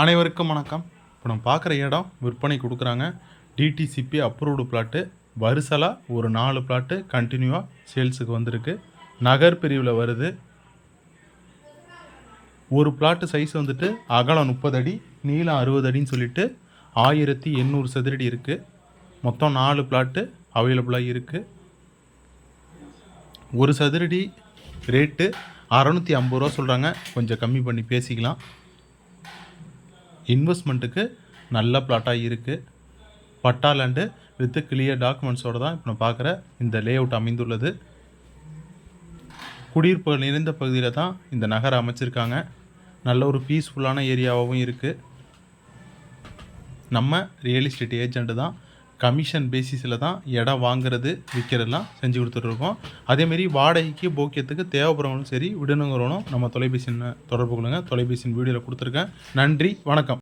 அனைவருக்கும் வணக்கம். இப்போ நம்ம பார்க்குற இடம் விற்பனை கொடுக்குறாங்க. DTCP approved plot. வருசலாக ஒரு 4 பிளாட்டு கண்டினியூவாக சேல்ஸுக்கு வந்திருக்கு. நகர் பிரிவில் வருது. ஒரு பிளாட்டு சைஸ் வந்துட்டு அகலம் 30 அடி, நீளம் 60 அடின்னு சொல்லிட்டு 1800 சதுரடி இருக்குது. மொத்தம் 4 பிளாட்டு அவைலபிளாக இருக்குது. ஒரு சதுரடி ரேட்டு 650 ரூபா சொல்கிறாங்க. கொஞ்சம் கம்மி பண்ணி பேசிக்கலாம். இன்வெஸ்ட்மெண்ட்டுக்கு நல்ல பிளாட்டாக இருக்குது. பட்டா லேண்டு வித் கிளியர் டாக்குமெண்ட்ஸோடு தான் இப்போ நான் பார்க்குற இந்த லே அவுட் அமைந்துள்ளது. குடியிருப்புகள் நிறைந்த பகுதியில் தான் இந்த நகரை அமைச்சிருக்காங்க. நல்ல ஒரு பீஸ்ஃபுல்லான ஏரியாவாகவும் இருக்குது. நம்ம ரியல் எஸ்டேட் ஏஜெண்ட்டு தான். கமிஷன் பேசிஸில் தான் இடம் வாங்குறது விற்கிறதெல்லாம் செஞ்சு கொடுத்துட்ருக்கோம். அதேமாரி வாடகைக்கு போக்கியத்துக்கு தேவைப்படுறவங்களும் சரி விடணுங்கிறவனும் நம்ம தொலைபேசி தொடர்பு கொள்ளுங்கள். தொலைபேசியின் வீடியோவில் கொடுத்துருக்கேன். நன்றி, வணக்கம்.